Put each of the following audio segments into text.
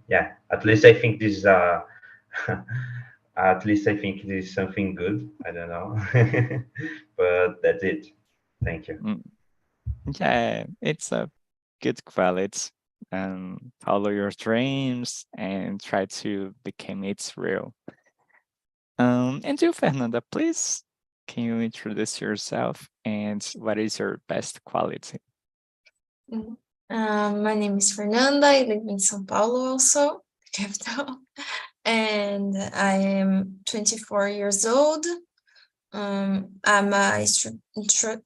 yeah, at least I think this is at least I think this is something good. I don't know, but that's it. Thank you. Mm, yeah, it's a good quality. Follow your dreams and try to become it real. And you, Fernanda, please, can you introduce yourself and what is your best quality? Mhm. My name is Fernanda. I live in São Paulo, also the capital, and I am 24 years old. I'm a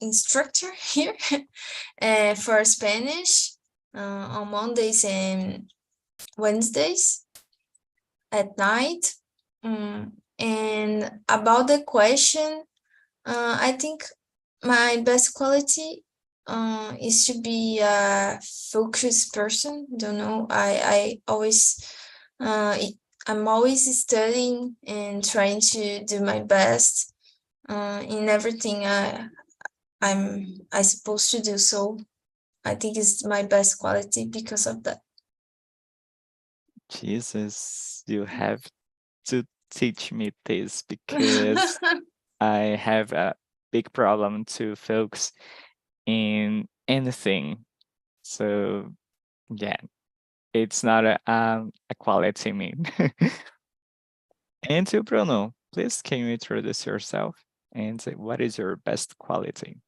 instructor here for Spanish on Mondays and Wednesdays at night. And about the question, I think my best quality is to be a focused person. Don't know. I always I'm always studying and trying to do my best in everything I supposed to do. So I think it's my best quality because of that. Jesus, you have to teach me this because I have a big problem to focus in anything. So yeah, it's not a quality me. And to Bruno, please can you introduce yourself and say what is your best quality?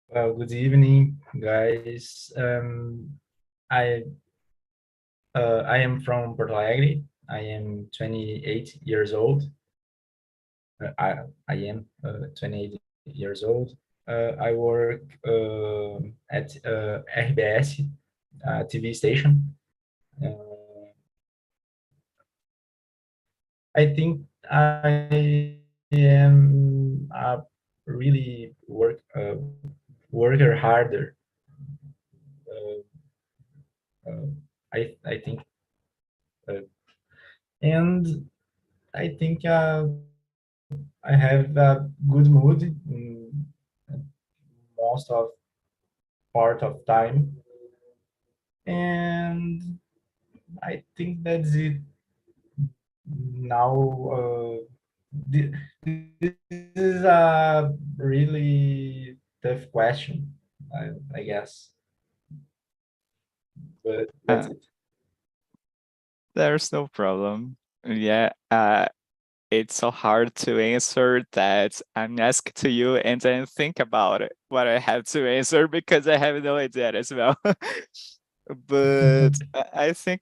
Well, good evening, guys. I I am from Porto Alegre. I am 28 years old. I am 28 years old. I work at RBS TV station. Uh, I think I am a really worker harder. Uh, I think, uh, and I think I have a good mood most of part of time, and I think that's it. Now, this is a really tough question, I guess, but that's Uh, it. there's no problem. Yeah, it's so hard to answer that I'm asked to you and then think about it, what I have to answer because I have no idea as well. But I think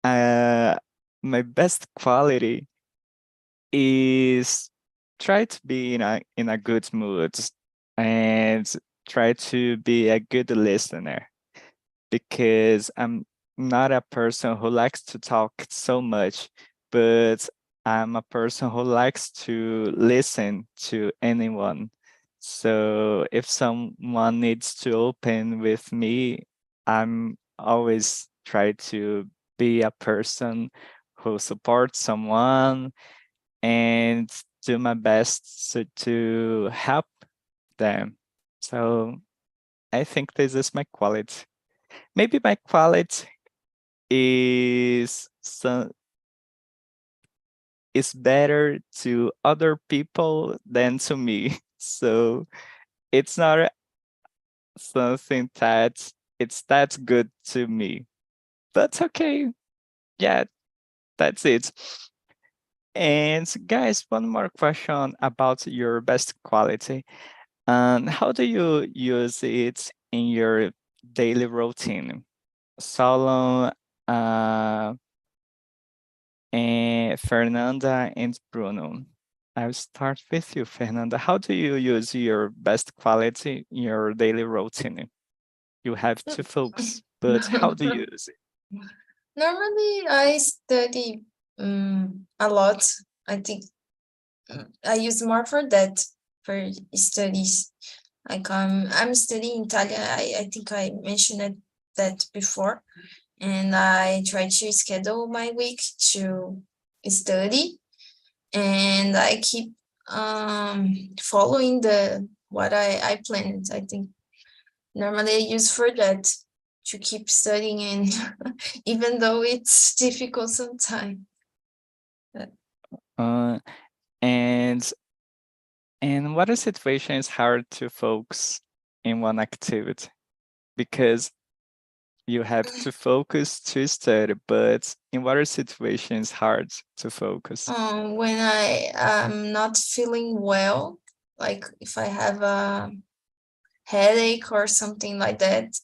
uh, my best quality is try to be in a good mood and try to be a good listener because I'm not a person who likes to talk so much, but I'm a person who likes to listen to anyone. So if someone needs to open with me, I'm always try to be a person who supports someone and do my best to help them. So I think this is my quality. Maybe my quality is is better to other people than to me. So it's not something that it's that good to me. But okay. Yeah, that's it. And guys, one more question about your best quality. And how do you use it in your daily routine? Solo, and Fernanda and Bruno. I'll start with you, Fernanda. How do you use your best quality in your daily routine? You have to focus, but how do you use it? Normally, I study a lot. I think I use more for that for studies. Like I'm studying Italian. I think I mentioned that before, and I try to schedule my week to study, and I keep following the what I planned. I think normally I use for that. to keep studying, and even though it's difficult sometimes. Uh, and what a situation is hard to focus in one activity, because you have to focus to study, but in what situation is hard to focus? When I am not feeling well, like if I have a headache or something like that,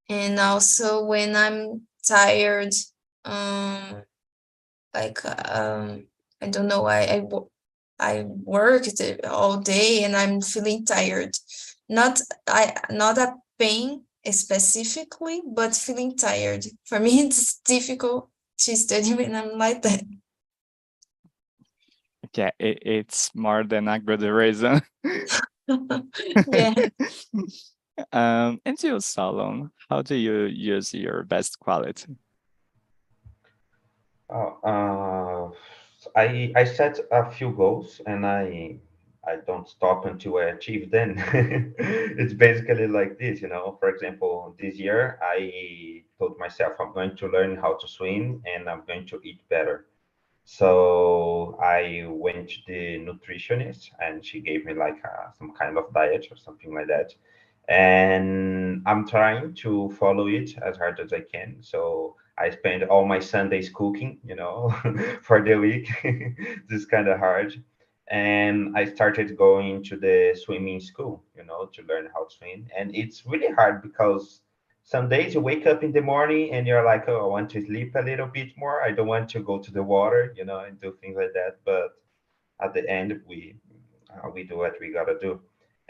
and also when I'm tired, like I don't know, I worked all day and I'm feeling tired. Not a pain specifically, but feeling tired. For me, it's difficult to study when I'm like that. Yeah, it's more than a good reason. Yeah. And you, Salon, how do you use your best quality? I set a few goals and I don't stop until I achieve them. It's basically like this, you know. For example, this year I told myself I'm going to learn how to swim and I'm going to eat better. So I went to the nutritionist and she gave me like some kind of diet or something like that. And I'm trying to follow it as hard as I can. So I spend all my Sundays cooking, you know, for the week. This is kind of hard. And I started going to the swimming school, you know, to learn how to swim. And it's really hard because some days you wake up in the morning and you're like, oh, I want to sleep a little bit more. I don't want to go to the water, you know, and do things like that. But at the end, we do what we gotta do.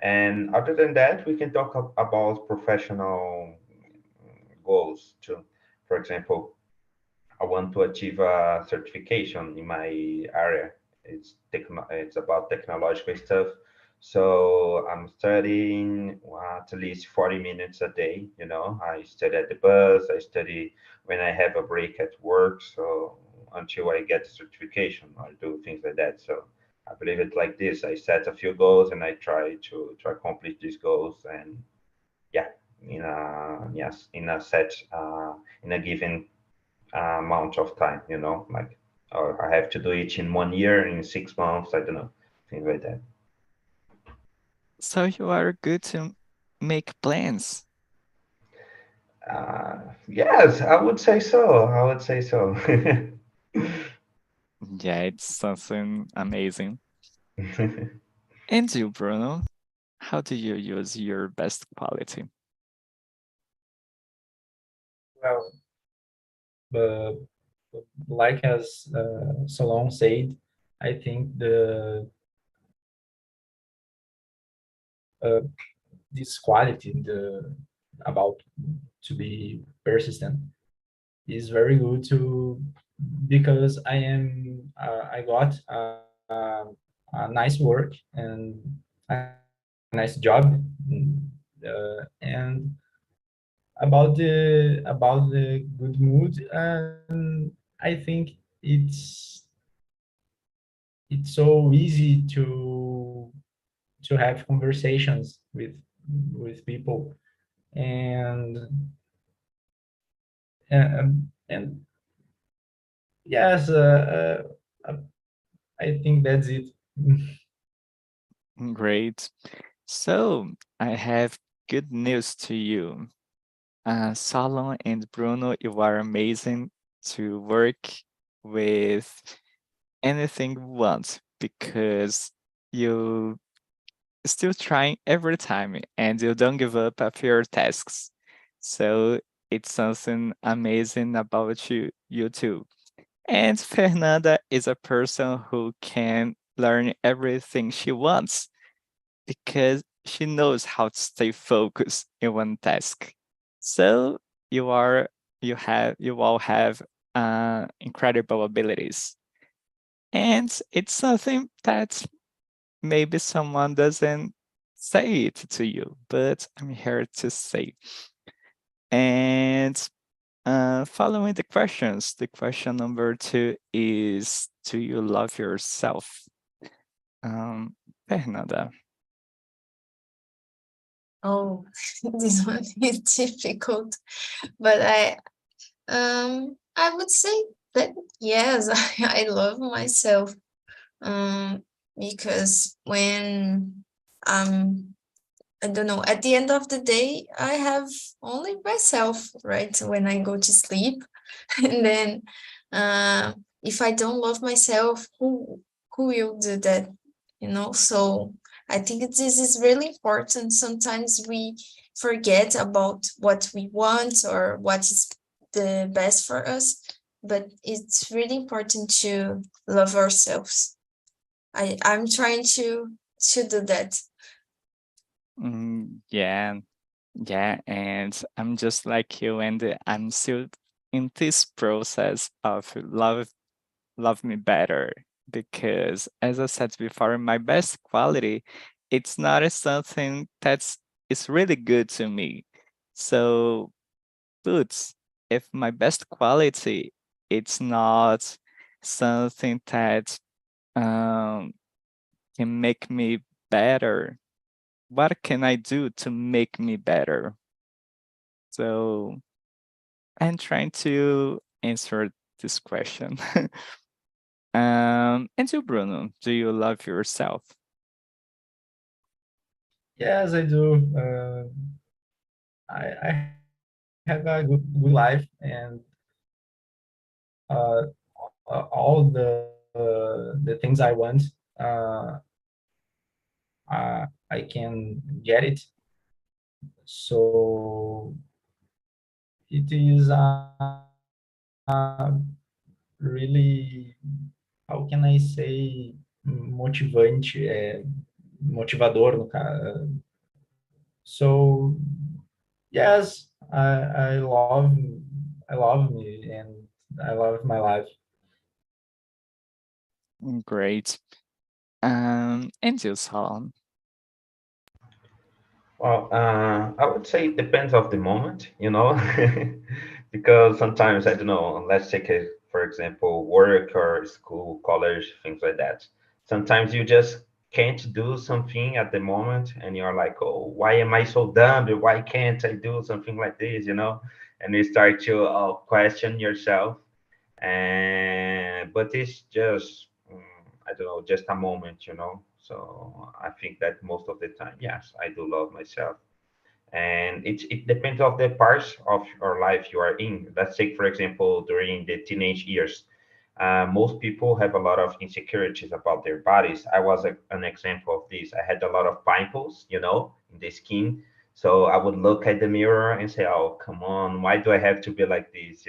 And other than that, we can talk about professional goals too. For example, I want to achieve a certification in my area. It's about technological stuff. So I'm studying at least 40 minutes a day. You know, I study at the bus. I study when I have a break at work. So until I get the certification, I do things like that. So I believe it like this. I set a few goals and I try to accomplish these goals. And yeah, in a set in a given amount of time, you know, like, or I have to do it in 1 year, in 6 months, I don't know, things like that. So you are good to make plans. Yes, I would say so. I would say so. Yeah, it's something amazing. And you, Bruno, how do you use your best quality? Well, like as Solon said, I think this quality, the about to be persistent, is very good to, because I got a nice work and a nice job, and about the good mood, and I think it's so easy to have conversations with people, and and yes, I think that's it. Great. So I have good news to you. Salon and Bruno, you are amazing to work with anything you want, because you still trying every time and you don't give up after your tasks. So it's something amazing about you too. And Fernanda is a person who can learn everything she wants, because she knows how to stay focused in one task. So you all have incredible abilities. And it's something that maybe someone doesn't say it to you, but I'm here to say. And following the questions, the question number 2 is, do you love yourself? Fernanda. Oh, this one is difficult, but I would say that yes, I love myself. Um, because when I don't know, at the end of the day, I have only myself, right? When I go to sleep, and then if I don't love myself, who will do that? So I think this is really important. Sometimes we forget about what we want or what is the best for us, but it's really important to love ourselves. I'm trying to do that. Yeah, yeah, and I'm just like you, and I'm still in this process of love me better, because as I said before, my best quality, it's not something that's is really good to me. So, but if my best quality, it's not something that um, can make me better, what can I do to make me better? So I'm trying to answer this question. And you, Bruno, do you love yourself? Yes, I do. I have a good life, and uh, all the things I want, uh, I can get it. So it is really, how can I say, motivante, motivador no caso. So yes, I love me, and I love my life. Great. And you, Salam? Well, I would say it depends of the moment, because sometimes I don't know. Let's take it for example, work or school, college, things like that. Sometimes you just can't do something at the moment, and you're like, "Oh, why am I so dumb? Why can't I do something like this?" And you start to question yourself. And but it's just I don't know, just a moment. So I think that most of the time, yes, I do love myself. And it depends of the parts of your life you are in. Let's take for example during the teenage years. Most people have a lot of insecurities about their bodies. I was an example of this. I had a lot of pimples, in the skin. So I would look at the mirror and say, "Oh, come on, why do I have to be like this?"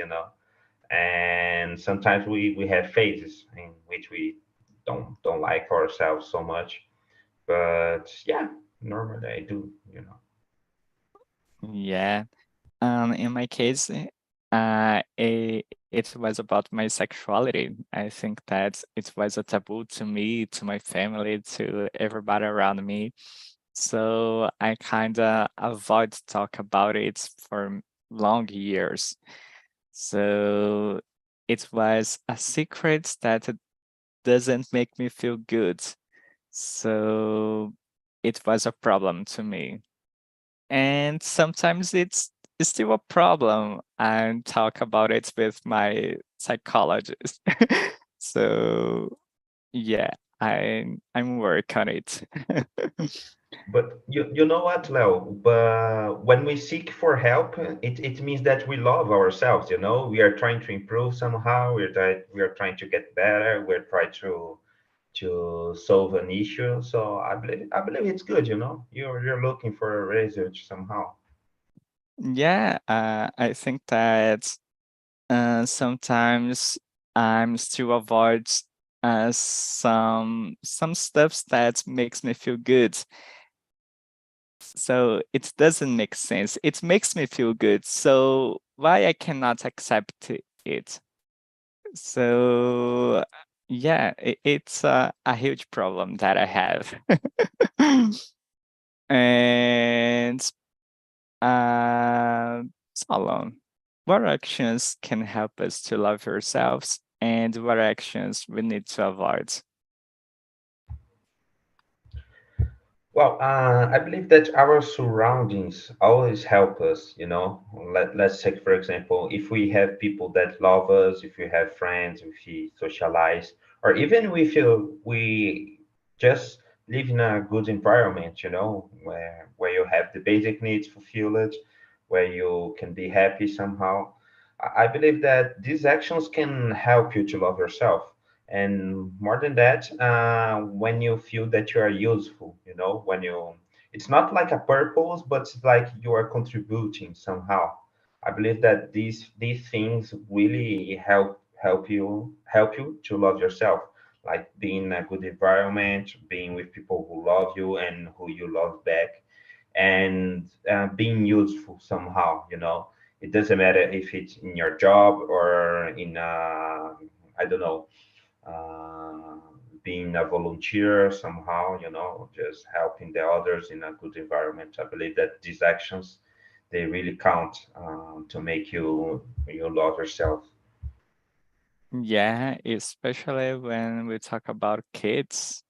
And sometimes we have phases in which we don't like ourselves so much. But yeah, normally I do. Yeah. In my case, it was about my sexuality. I think that it was a taboo to me, to my family, to everybody around me. So I kind of avoid to talk about it for long years. So it was a secret that doesn't make me feel good. So it was a problem to me. And sometimes it's still a problem. And talk about it with my psychologist. So yeah, I'm working on it. But you know what, Leo? But when we seek for help, it means that we love ourselves. We are trying to improve somehow. We are trying to get better. We're trying to solve an issue. So I believe it's good. You're looking for a research somehow. Yeah, I think that sometimes I'm still avoid some stuff that makes me feel good. So it doesn't make sense. It makes me feel good. So why I cannot accept it? So yeah, it's a huge problem that I have. And Solon, what actions can help us to love ourselves, and what actions we need to avoid? Well, I believe that our surroundings always help us, you know. Let's take, for example, if we have people that love us, if we have friends, if we socialize, or even we feel we just live in a good environment, you know, where you have the basic needs fulfilled, where you can be happy somehow. I believe that these actions can help you to love yourself. And more than that, when you feel that you are useful, you know, when you, it's not like a purpose, but it's like you are contributing somehow. I believe that these things really help you to love yourself, like being in a good environment, being with people who love you and who you love back, and being useful somehow, you know. It doesn't matter if it's in your job or in I don't know, uh, being a volunteer somehow, you know, just helping the others in a good environment. I believe that these actions, they really count to make you love yourself. Yeah, especially when we talk about kids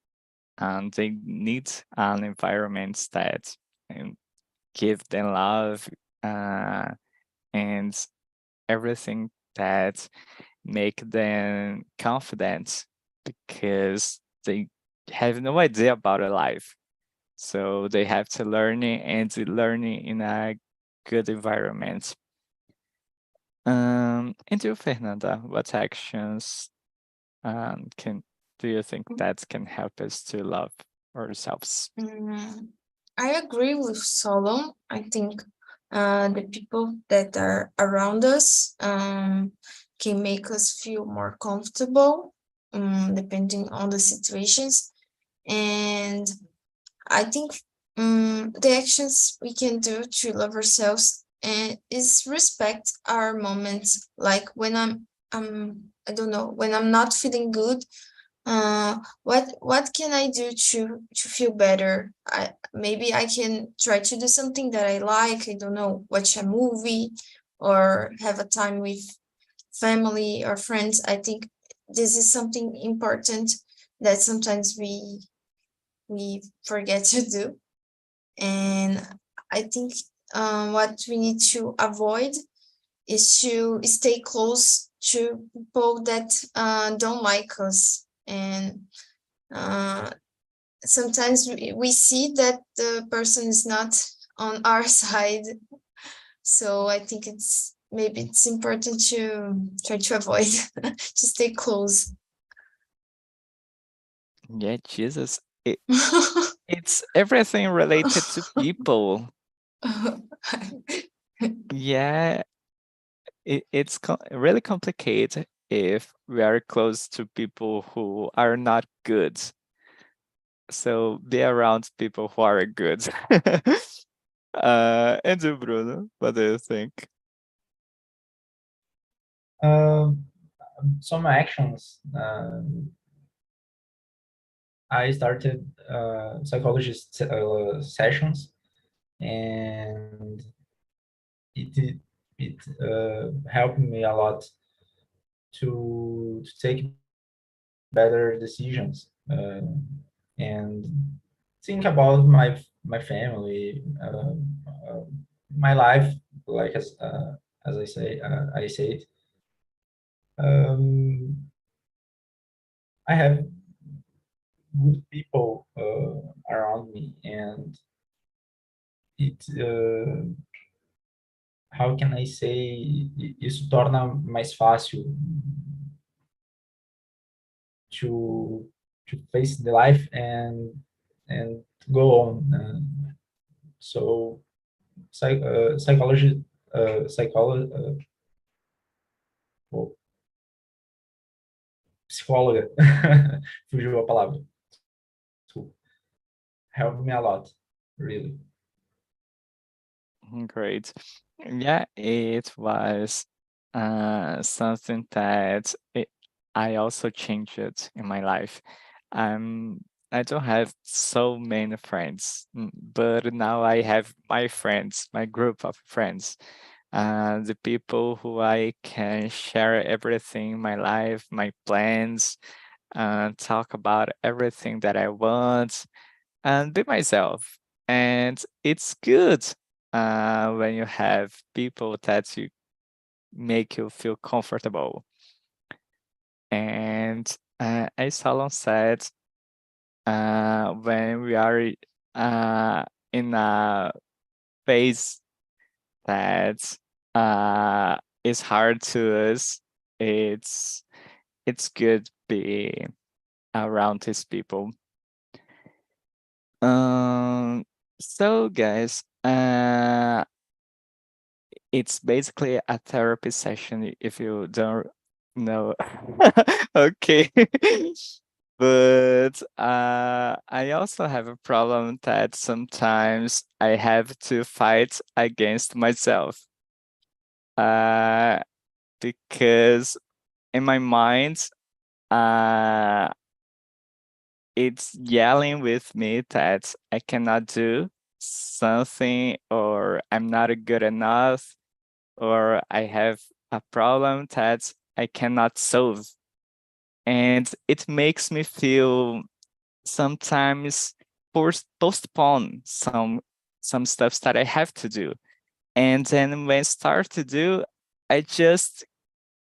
and they need an environment that give them love uh, and everything that make them confident because they have no idea about a life. So they have to learn it and learning in a good environment. And you, Fernanda, what actions can do you think that can help us to love ourselves? I agree with Solon. I think the people that are around us can make us feel more comfortable, depending on the situations. And I think the actions we can do to love ourselves is respect our moments. Like when I don't know, when I'm not feeling good, what can I do to feel better? Maybe I can try to do something that I like. I don't know, watch a movie or have a time with family or friends. I think this is something important that sometimes we forget to do. And I think what we need to avoid is to stay close to people that don't like us. And uh, sometimes we see that the person is not on our side. So I think it's important to try to avoid to stay close. Yeah, Jesus. It's everything related to people. Yeah, it's really complicated if we are close to people who are not good. So be around people who are good. And you, Bruno, what do you think? Some actions. I started psychologist sessions, and it helped me a lot to take better decisions, and think about my family, uh, my life, like as I say it. I have good people around me, and it how can I say, isso torna mais fácil to face the life and go on. So psychology, oh, psicóloga, fugiu a palavra. Desculpa. Helped me a lot, really. Great. Yeah, it was something that I also changed it in my life. Um, I don't have so many friends, but now I have my friends, my group of friends, the people who I can share everything in my life, my plans, talk about everything that I want. and be myself. And it's good when you have people that you make you feel comfortable. And as Salon said, when we are in a phase that is hard to us, it's good be around these people. So guys, it's basically a therapy session if you don't know. Okay. But I also have a problem that sometimes I have to fight against myself. Because in my mind, it's yelling with me that I cannot do something, or I'm not good enough, or I have a problem that I cannot solve. And it makes me feel sometimes postpone some stuff that I have to do. And then when I start to do, I just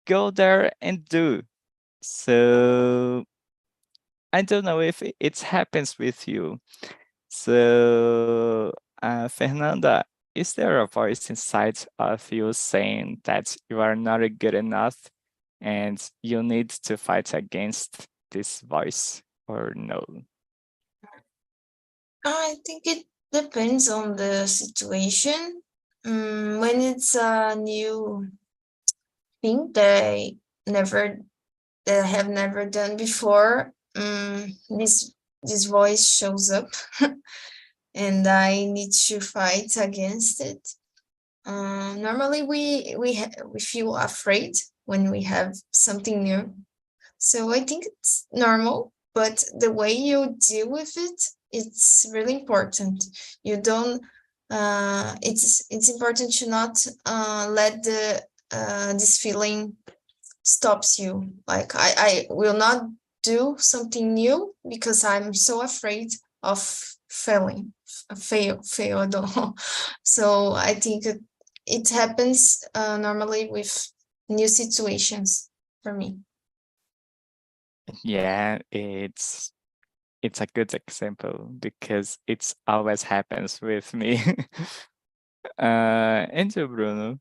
go there and do. So I don't know if it happens with you. So, Fernanda, is there a voice inside of you saying that you are not good enough and you need to fight against this voice, or no? I think it depends on the situation. When it's a new thing that I have never done before, this voice shows up, and I need to fight against it. Normally, we feel afraid when we have something new, so I think it's normal. But the way you deal with it, it's really important. You don't. It's important to not let this feeling stops you. Like I will not do something new because I'm so afraid of failing, fail. I don't know. So I think it happens normally with new situations for me. Yeah, it's a good example because it's always happens with me. And you, Bruno?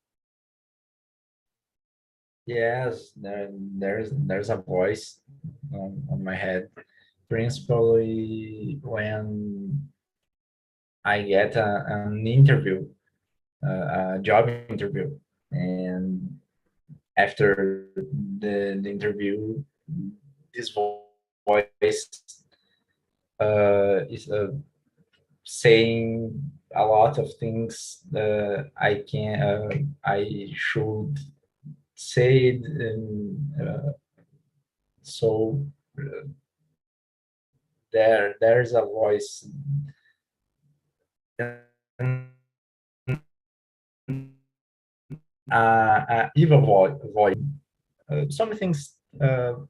Yes, there's a voice on my head, principally when I get an interview, a job interview, and after the interview, this voice is saying a lot of things I should say it, and so there's a voice, evil voice. Some things, how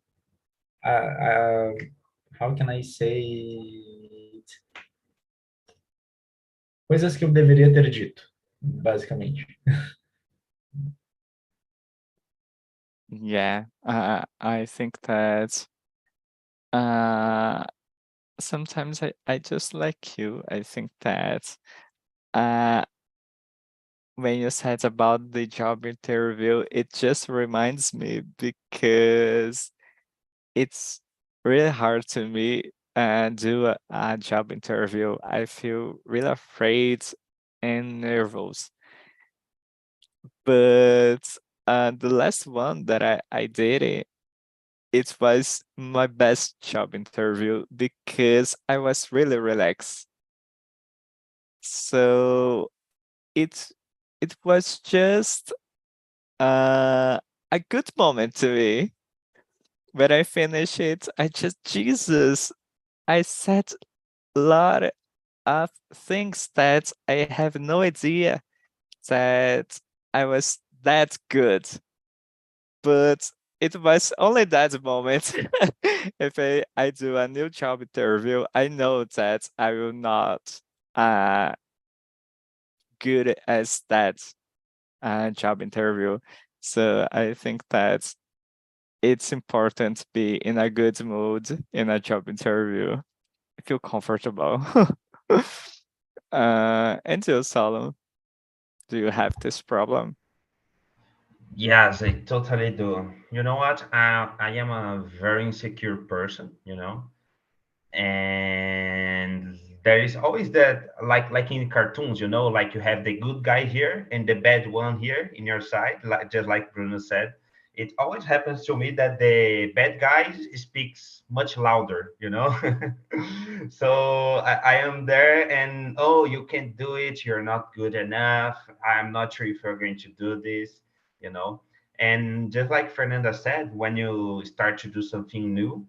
can I say it? Coisas que eu deveria ter dito, basicamente. Yeah, I think that sometimes I just like you. I think that uh, when you said about the job interview, it just reminds me because it's really hard to me do a job interview. I feel really afraid and nervous. But the last one that I did it was my best job interview because I was really relaxed. So it it was just a good moment to me. When I finished it, I just Jesus, I said a lot of things that I have no idea that I was that good. But it was only that moment. If I do a new job interview, I know that I will not good as that job interview. So I think that it's important to be in a good mood in a job interview. Feel comfortable. And you, Solomon, do you have this problem? Yes, I totally do. You know what? I am a very insecure person, and there is always that, like in cartoons, like you have the good guy here and the bad one here in your side, like just like Bruno said. It always happens to me that the bad guy speaks much louder, So I am there, and oh, you can't do it, you're not good enough, I'm not sure if you're going to do this, you know and just like Fernanda said, when you start to do something new,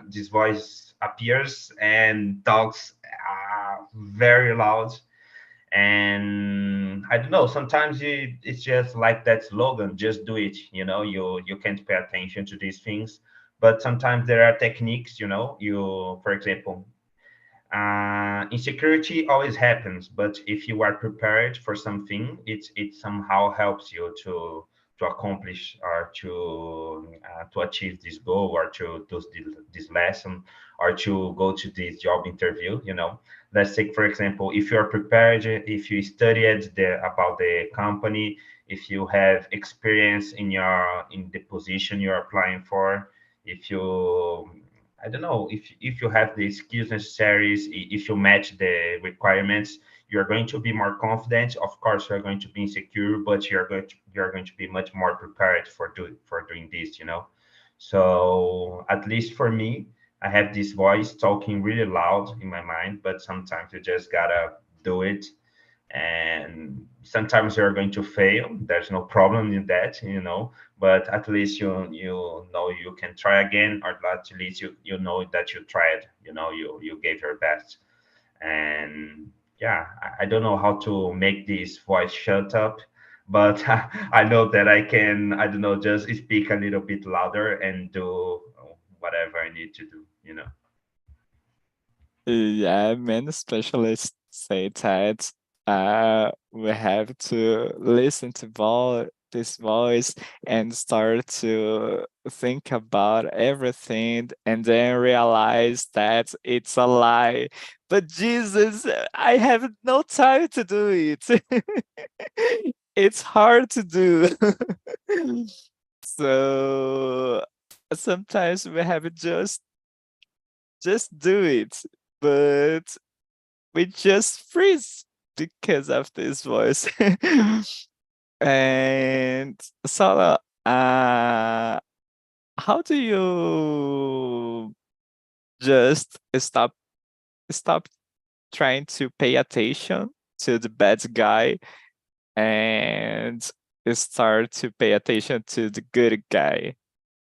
this voice appears and talks very loud. And I don't know, sometimes it's just like that slogan, just do it. You can't pay attention to these things, but sometimes there are techniques. For example, insecurity always happens, but if you are prepared for something, it somehow helps you to accomplish, or to achieve this goal, or to do this lesson, or to go to this job interview. Let's take, for example, if you are prepared, if you studied about the company, if you have experience in the position you're applying for, if you I don't know, if you have the skills necessary, if you match the requirements, you're going to be more confident. Of course, you're going to be insecure, but you're going to be much more prepared for doing this. So at least for me, I have this voice talking really loud in my mind, but sometimes you just gotta do it, and sometimes you're going to fail. There's no problem in that, but at least you know you can try again, or at least you know that you tried, you gave your best. And yeah, I don't know how to make this voice shut up, but I know that I can, I don't know, just speak a little bit louder and do whatever I need to do. Yeah, many specialists say that we have to listen to this voice and start to think about everything and then realize that it's a lie. But Jesus, I have no time to do it. It's hard to do. So sometimes we have just do it, but we just freeze because of this voice. And Sala, how do you just stop trying to pay attention to the bad guy and start to pay attention to the good guy?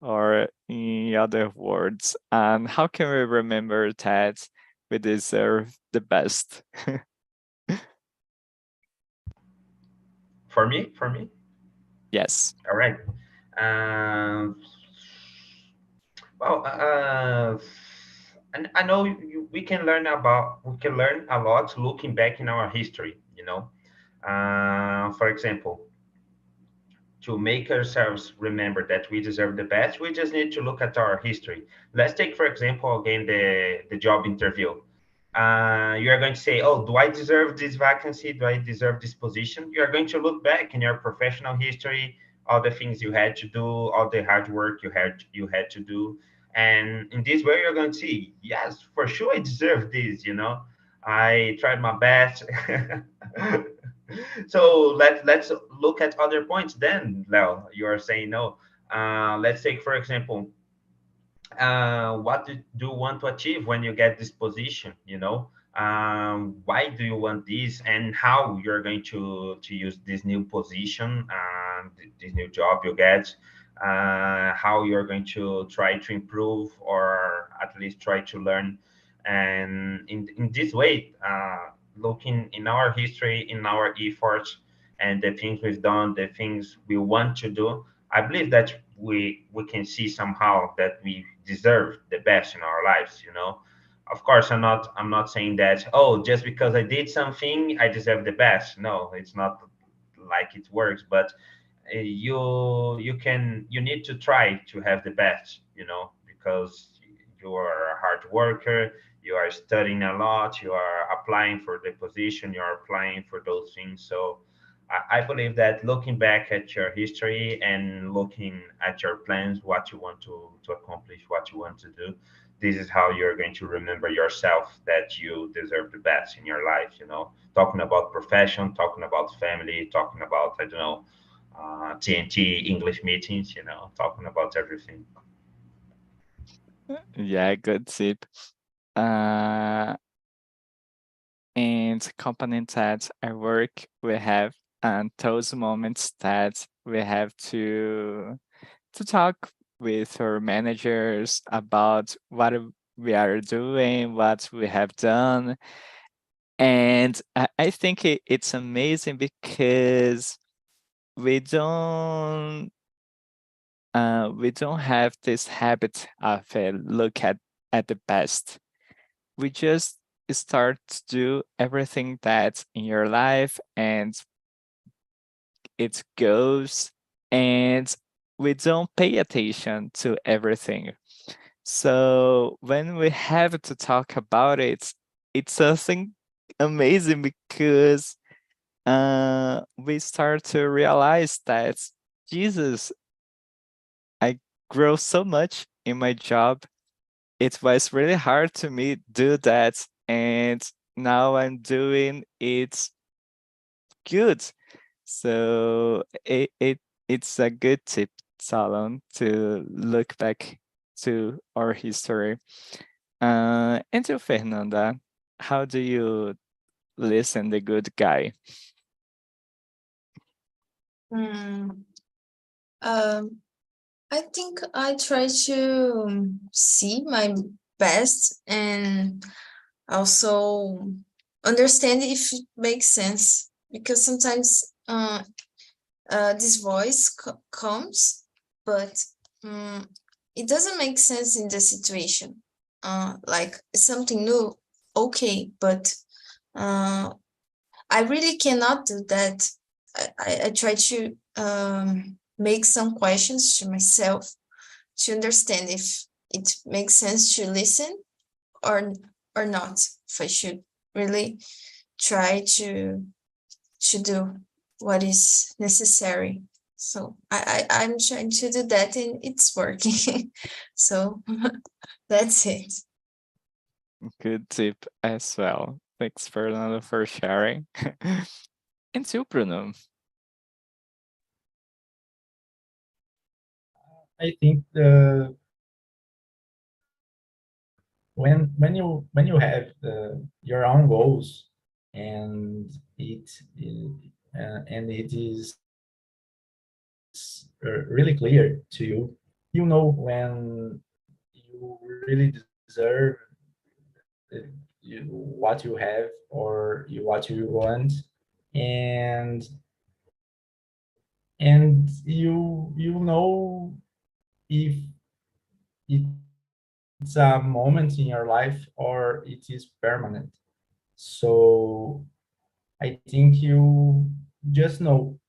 Or in other words, and how can we remember that we deserve the best? For me. Yes. All right. Um, well, and I know we can learn a lot looking back in our history. For example, to make ourselves remember that we deserve the best, we just need to look at our history. Let's take, for example, again, the job interview. You are going to say, oh, do I deserve this vacancy? Do I deserve this position? You are going to look back in your professional history, all the things you had to do, all the hard work you had to do. And in this way, you're going to see, yes, for sure, I deserve this. I tried my best. So let's look at other points then, Leo. You are saying no. Let's take, for example, what do you want to achieve when you get this position? Why do you want this, and how you're going to use this new position, this new job you get, how you're going to try to improve, or at least try to learn. And in this way, looking in our history, in our efforts, and the things we've done, the things we want to do, I believe that we can see somehow that we deserve the best in our lives, you know. Of course, I'm not saying that, oh, just because I did something I deserve the best. No, it's not like it works. But you need to try to have the best, you know, because you are a hard worker, you are studying a lot, you are applying for the position, you are applying for those things. So I believe that looking back at your history and looking at your plans, what you want to accomplish, what you want to do, this is how you're going to remember yourself that you deserve the best in your life, you know. Talking about profession, talking about family, talking about, I don't know, TNT English meetings, you know, talking about everything. Yeah, good tip. Uh, and company that I work, we have those moments that we have to talk with our managers about what we are doing, what we have done. And I think it's amazing because we don't we don't have this habit of look at the past. We just start to do everything that's in your life and it goes, and we don't pay attention to everything. So when we have to talk about it, it's something amazing because we start to realize that Jesus, I grow so much in my job. It was really hard to me do that, and now I'm doing it good. So it's a good tip, Salon, to look back to our history. And to Fernanda, how do you listen the good guy? Mm, um, I think I try to see my best and also understand if it makes sense, because sometimes this voice comes, but it doesn't make sense in the situation. Like something new, okay, but I really cannot do that. I try to make some questions to myself to understand if it makes sense to listen or or not. If I should really try to do what is necessary. So I'm trying to do that and it's working. So that's it. Good tip as well. Thanks, Fernanda, for sharing. And you, Bruno. I think when you have your own goals and it is really clear to you, you know when you really deserve what you have or what you want, and you know if it's a moment in your life or it is permanent. So I think you just know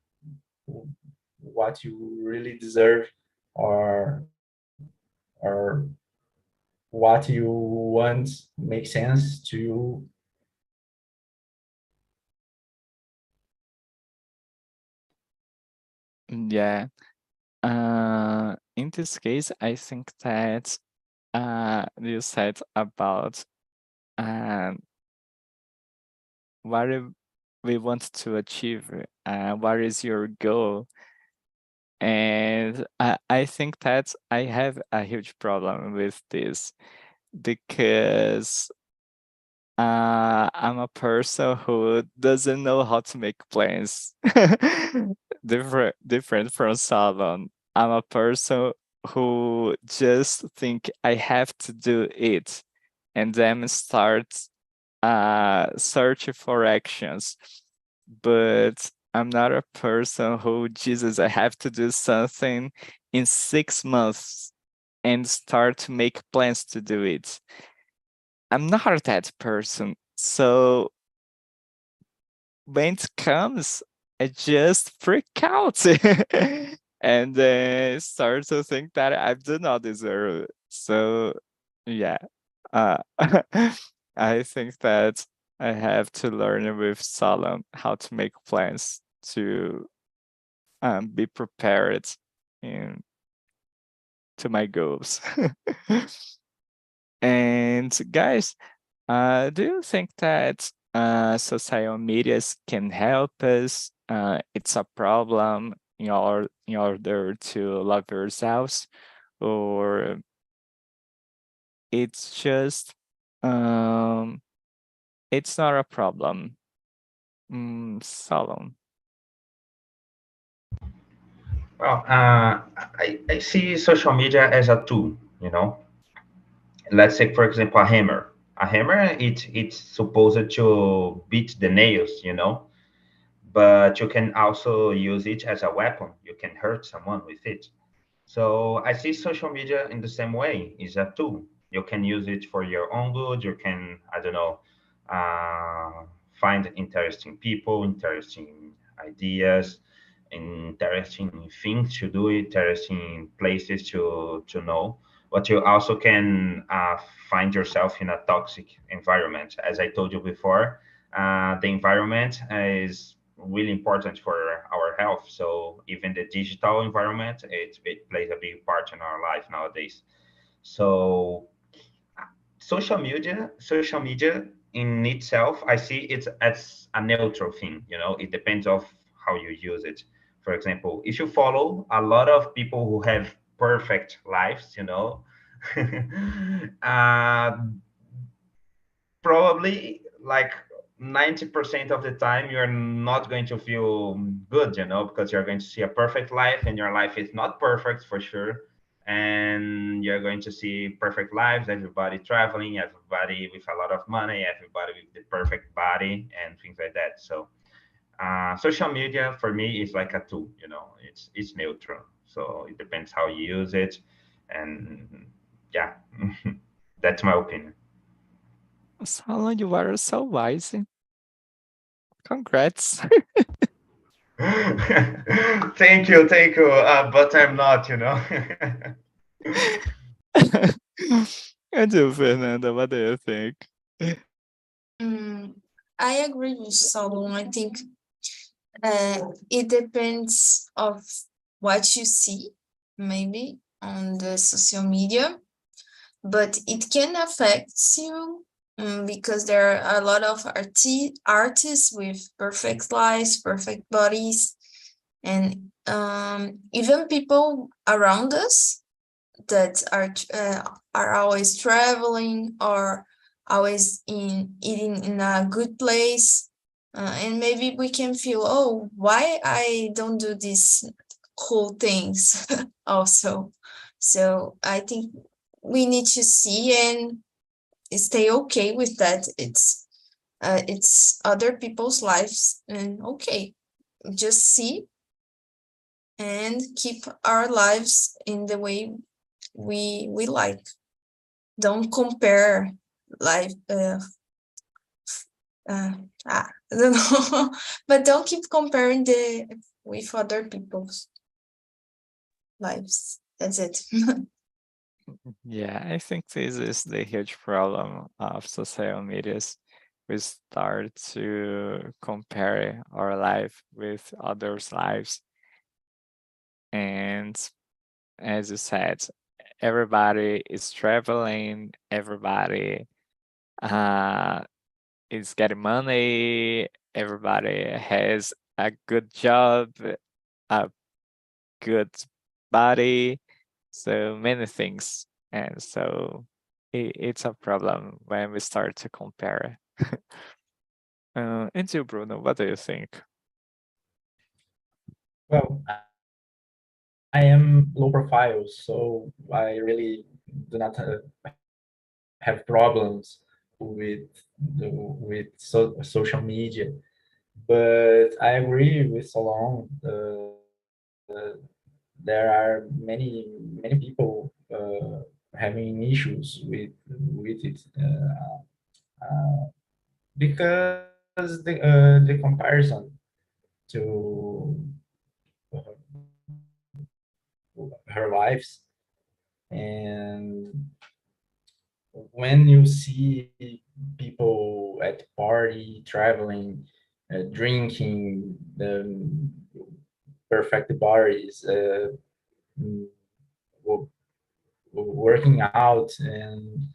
what you really deserve, or what you want makes sense to you. Yeah. In this case, I think that you said about um, what we want to achieve, what is your goal? And I think that I have a huge problem with this because I'm a person who doesn't know how to make plans. Different from Salon. I'm a person who just think I have to do it and then start searching for actions. But I'm not a person who, Jesus, I have to do something in 6 months and start to make plans to do it. I'm not that person. So when it comes, I just freak out and then start to think that I do not deserve it. So yeah, I think that I have to learn with Salem how to make plans to be prepared in to my goals. And guys, do you think that social medias can help us? It's a problem in order to love yourselves, or it's just it's not a problem. Salom. Well, I see social media as a tool, Let's say, for example, a hammer. A hammer, it's supposed to beat the nails, but you can also use it as a weapon. You can hurt someone with it. So I see social media in the same way. It's a tool. You can use it for your own good. You can, I don't know, find interesting people, interesting ideas, interesting things to do, interesting places to know. But you also can find yourself in a toxic environment. As I told you before, the environment is really important for our health. So even the digital environment, it plays a big part in our life nowadays. So social media in itself, I see it as a neutral thing. It depends of how you use it. For example, if you follow a lot of people who have perfect lives, uh, probably like 90% of the time you're not going to feel good, because you're going to see a perfect life and your life is not perfect for sure. And you're going to see perfect lives, everybody traveling, everybody with a lot of money, everybody with the perfect body and things like that. So social media for me is like a tool, it's neutral. So it depends how you use it. And yeah, that's my opinion. Salom, you are so wise. Congrats. Thank you, but I'm not. And you, Fernanda, what do you think? I agree with Solon. I think it depends of what you see, maybe on the social media, but it can affect you because there are a lot of artists with perfect lives, perfect bodies, and even people around us that are always traveling or always eating in a good place, and maybe we can feel, oh, why I don't do these cool things also. So I think we need to see and stay okay with that. It's other people's lives, and okay, just see and keep our lives in the way we like. Don't compare life. I don't know, but don't keep comparing with other people's lives. That's it. Yeah, I think this is the huge problem of social medias. We start to compare our life with others' lives. And as you said, everybody is traveling, everybody is getting money, everybody has a good job, a good body, so many things. And so it's a problem when we start to compare. And you, Bruno, what do you think? Well, I am low profile, so I really do not have problems with social media. But I agree with Solon. There are many people having issues with it because the comparison to her lives, and when you see people at party traveling, drinking, perfect bodies, mm, wo- working out, and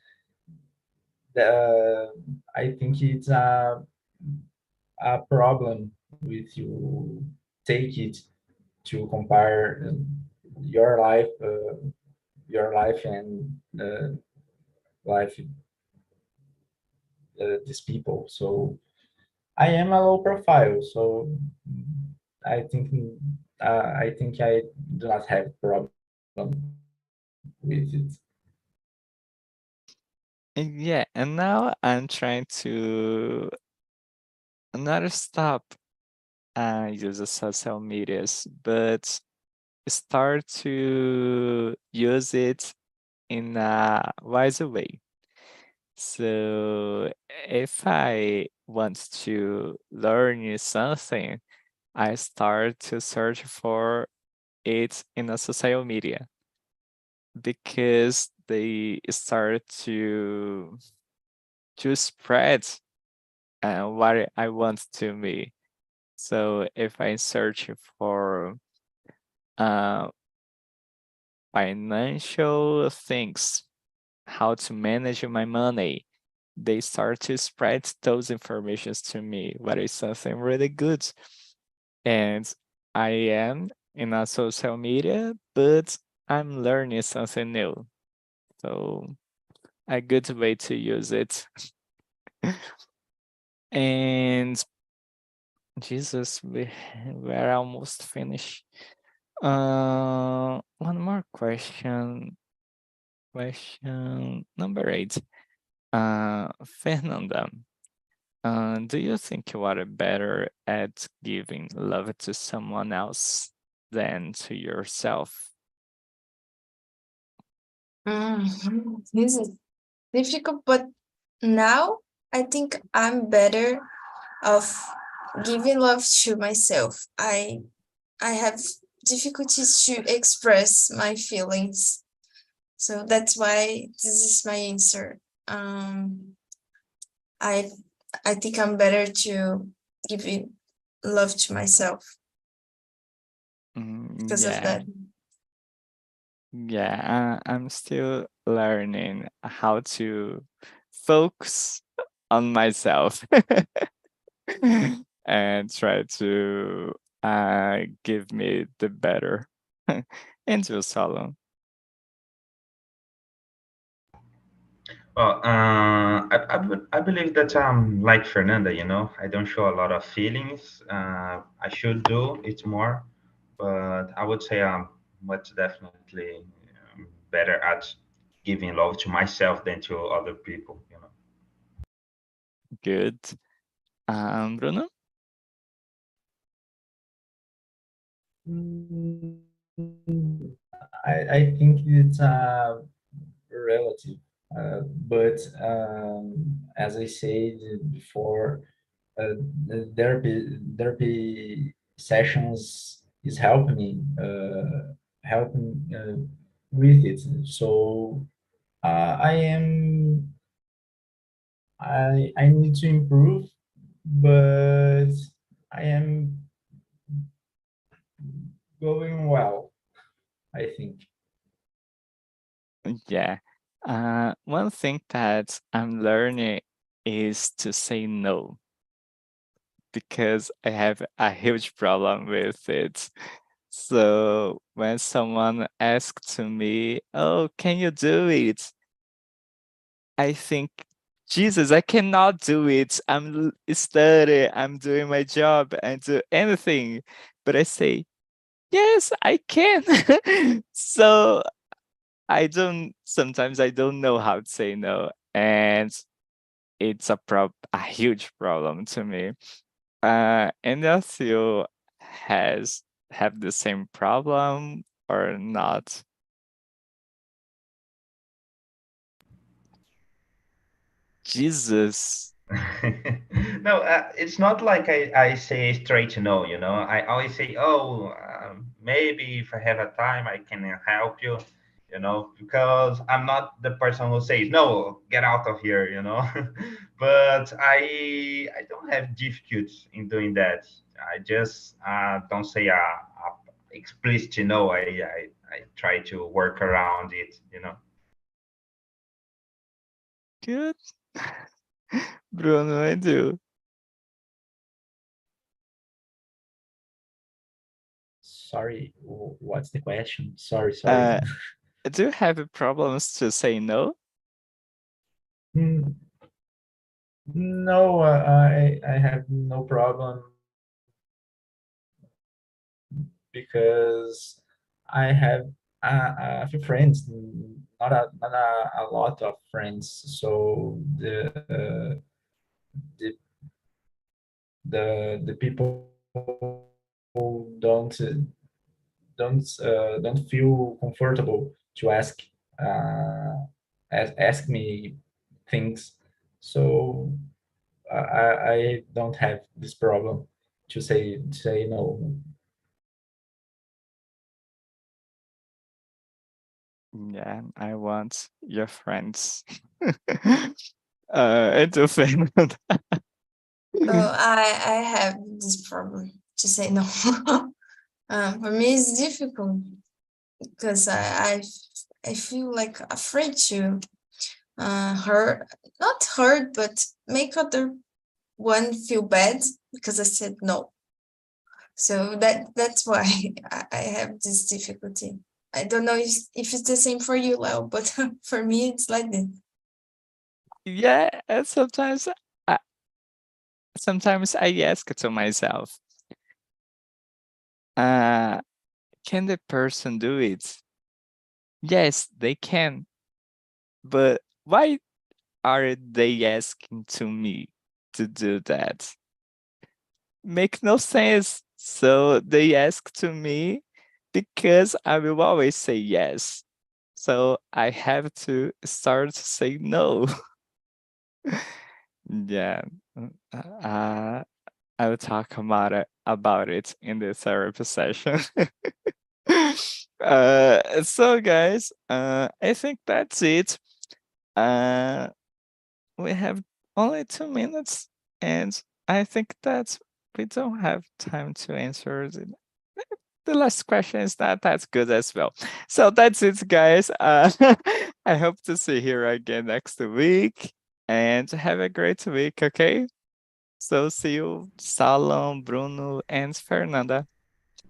I think it's a problem with you take it to compare your life and life these people. So I am a low profile, so I think I do not have problem with it. Yeah, and now I'm trying to not stop use the social medias, but start to use it in a wiser way. So if I want to learn something, I start to search for it in a social media because they start to spread what I want to me. So if I search for uh, financial things, how to manage my money, they start to spread those informations to me, what is something really good. And I am in a social media, but I'm learning something new. So a good way to use it. And Jesus, we're almost finished. One more question. Question number 8. Fernanda, do you think you are better at giving love to someone else than to yourself? This is difficult, but now I think I'm better of giving love to myself. I have difficulties to express my feelings, so that's why this is my answer. I I think I'm better to giving love to myself because of Yeah, that. yeah, I'm still learning how to focus on myself and try to give me the better into solo. Well, I believe that I'm like Fernanda, you know, I don't show a lot of feelings. I should do it more, but I would say I'm much definitely better at giving love to myself than to other people, you know. Good. Bruno? Mm, I think it's relative, but as I said before, the therapy sessions is helping with it. So I am I need to improve, but I am going well, I think. Yeah. One thing that I'm learning is to say no because I have a huge problem with it. So when someone asks to me, "Oh, can you do it?" I think, Jesus, I cannot do it. I'm studying, I'm doing my job, and do anything. But I say, yes, I can. So sometimes I don't know how to say no. And it's a huge problem to me. Any of you have the same problem or not? Jesus. No, it's not like I say straight no, you know. I always say, oh, maybe if I have a time, I can help you, you know, because I'm not the person who says, no, get out of here, you know. But I don't have difficulties in doing that. I just don't say a explicit no. I try to work around it, you know. Good. Bruno, I do. Sorry, what's the question? Sorry. Do you have problems to say no? No, I have no problem because I have a few friends, not a lot of friends. So the people don't feel comfortable to ask me things. So I don't have this problem to say no. Yeah, I want your friends. Into Fernanda. So I have this problem to say no. For me, it's difficult because I feel like afraid to not hurt, but make other one feel bad because I said no. So that's why I have this difficulty. I don't know if it's the same for you, Leo, but for me, it's like this. Yeah, and sometimes I ask to myself, can the person do it? Yes, they can. But why are they asking to me to do that? Make no sense. So they ask to me because I will always say yes. So I have to start to say no. Yeah. I will talk about it in the therapy session. So guys, I think that's it. We have only 2 minutes, and I think that we don't have time to answer the last question is not that good as well. So that's it, guys. I hope to see you again next week, and have a great week, okay? So see you, Salom, Bruno, and Fernanda.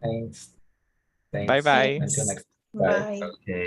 Thanks. Bye-bye. Until next. Bye. Okay.